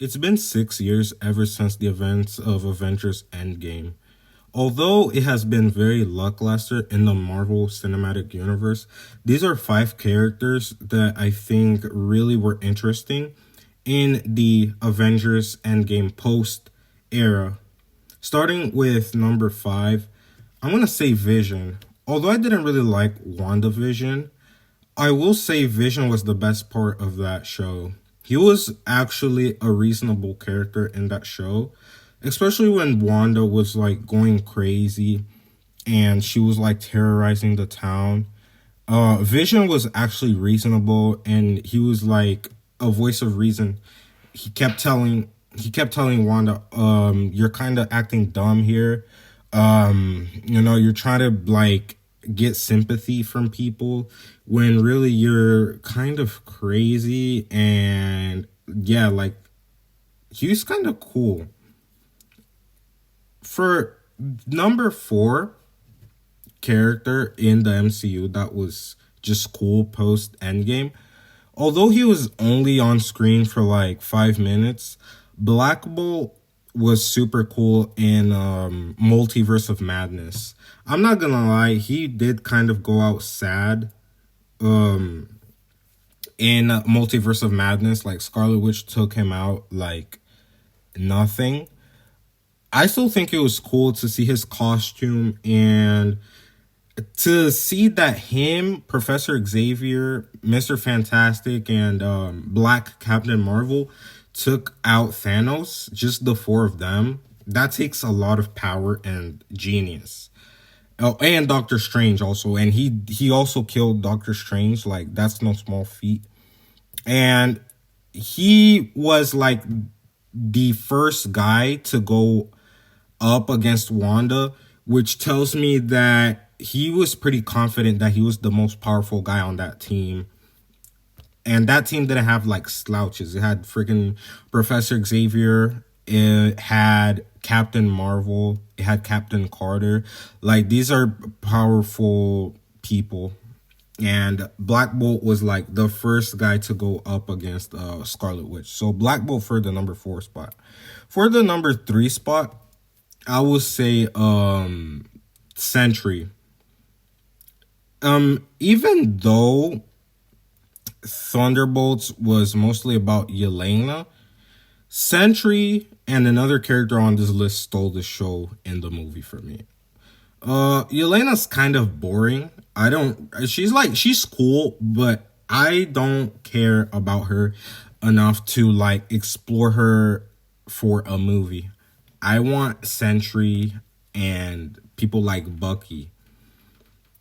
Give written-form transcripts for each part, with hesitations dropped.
It's been 6 years ever since the events of Avengers Endgame. Although it has been very lackluster in the Marvel Cinematic Universe, these are five characters that I think really were interesting in the Avengers Endgame post era. Starting with number five, I'm gonna say Vision. Although I didn't really like WandaVision, I will say Vision was the best part of that show. He was actually a reasonable character in that show, especially when Wanda was like going crazy and she was like terrorizing the town. Vision was actually reasonable and he was like a voice of reason. He kept telling Wanda, you're kind of acting dumb here. You're trying to like get sympathy from people when really you're kind of crazy and yeah, like he's kind of cool. For number four character in the MCU that was just cool post Endgame, although he was only on screen for like 5 minutes, Black Bolt was super cool in Multiverse of Madness. I'm not gonna lie, he did kind of go out sad in Multiverse of Madness. Like Scarlet Witch took him out like nothing. I still think it was cool to see his costume and to see that him, Professor Xavier, Mr. Fantastic, and Black Captain Marvel took out Thanos, just the four of them. That takes a lot of power and genius. Oh, and Doctor Strange also, and he also killed Doctor Strange. Like that's no small feat. And he was like the first guy to go up against Wanda, which tells me that he was pretty confident that he was the most powerful guy on that team. And that team didn't have like slouches. It had freaking Professor Xavier. It had Captain Marvel. It had Captain Carter. Like these are powerful people. And Black Bolt was like the first guy to go up against Scarlet Witch. So Black Bolt for the number four spot. For the number three spot, I will say Sentry. Even though Thunderbolts was mostly about Yelena, Sentry and another character on this list stole the show in the movie for me. Yelena's kind of boring. She's cool, but I don't care about her enough to like explore her for a movie. I want Sentry and people like Bucky.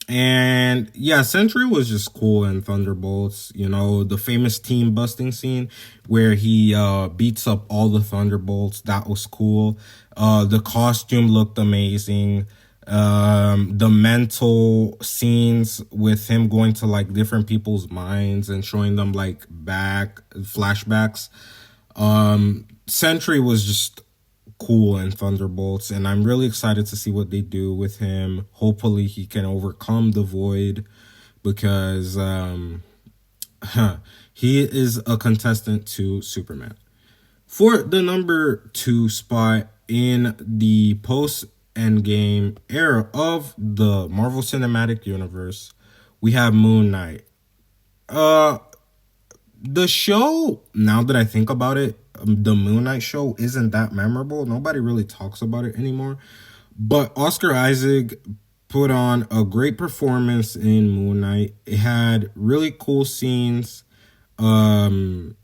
And yeah, Sentry was just cool in Thunderbolts. You know, the famous team busting scene where he beats up all the Thunderbolts. That was cool. The costume looked amazing. The mental scenes with him going to like different people's minds and showing them like back flashbacks. Sentry was just cool in Thunderbolts, and I'm really excited to see what they do with him. Hopefully, he can overcome the void because he is a contestant to Superman. For the number two spot in the post Endgame era of the Marvel Cinematic Universe, we have Moon Knight. Uh, the show, now that I think about it, the Moon Knight show isn't that memorable. Nobody really talks about it anymore. But Oscar Isaac put on a great performance in Moon Knight. It had really cool scenes. The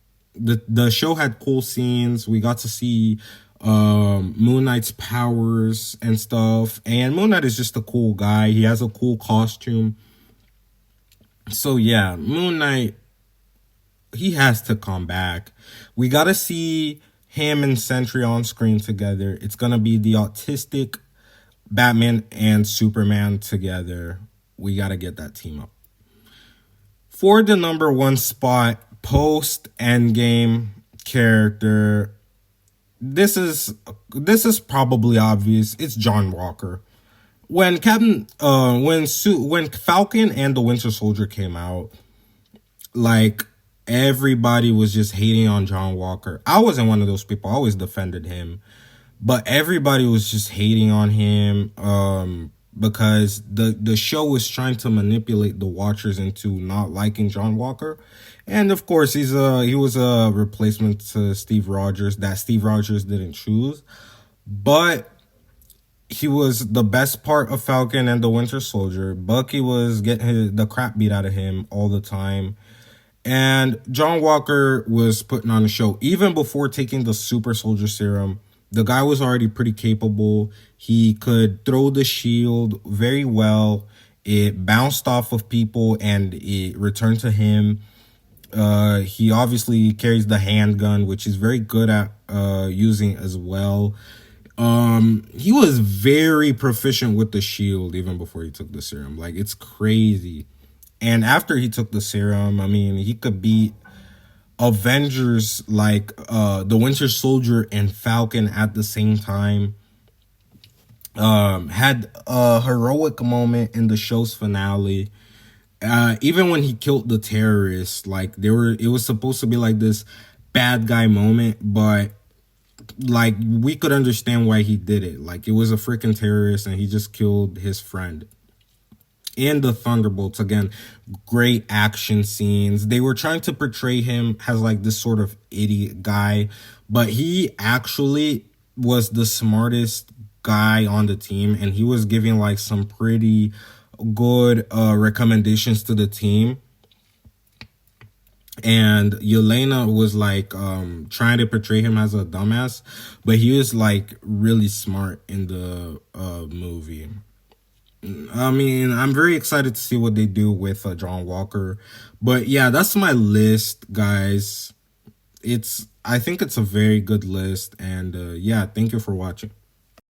show had cool scenes. We got to see Moon Knight's powers and stuff. And Moon Knight is just a cool guy. He has a cool costume. So yeah, Moon Knight, he has to come back. We got to see him and Sentry on screen together. It's going to be the autistic Batman and Superman together. We got to get that team up. For the number one spot, post Endgame character, this is probably obvious. It's John Walker. When when Falcon and the Winter Soldier came out, like Everybody was just hating on John Walker. I wasn't one of those people. I always defended him, but everybody was just hating on him because the show was trying to manipulate the watchers into not liking John Walker. And of course, he was a replacement to Steve Rogers that Steve Rogers didn't choose, but he was the best part of Falcon and the Winter Soldier. Bucky was getting the crap beat out of him all the time. And John Walker was putting on a show. Even before taking the Super Soldier Serum, the guy was already pretty capable. He could throw the shield very well. It bounced off of people and it returned to him. He obviously carries the handgun, which he's very good at using as well. He was very proficient with the shield even before he took the serum. Like, it's crazy. And after he took the serum, I mean, he could beat Avengers like the Winter Soldier and Falcon at the same time. Had a heroic moment in the show's finale. Even when he killed the terrorists, like it was supposed to be like this bad guy moment, but like we could understand why he did it. Like, it was a freaking terrorist and he just killed his friend. And the Thunderbolts, again, great action scenes. They were trying to portray him as like this sort of idiot guy, but he actually was the smartest guy on the team, and he was giving like some pretty good recommendations to the team. And Yelena was like trying to portray him as a dumbass, but he was like really smart in the movie. I mean, I'm very excited to see what they do with John Walker. But yeah, that's my list, guys. I think it's a very good list. And yeah, thank you for watching.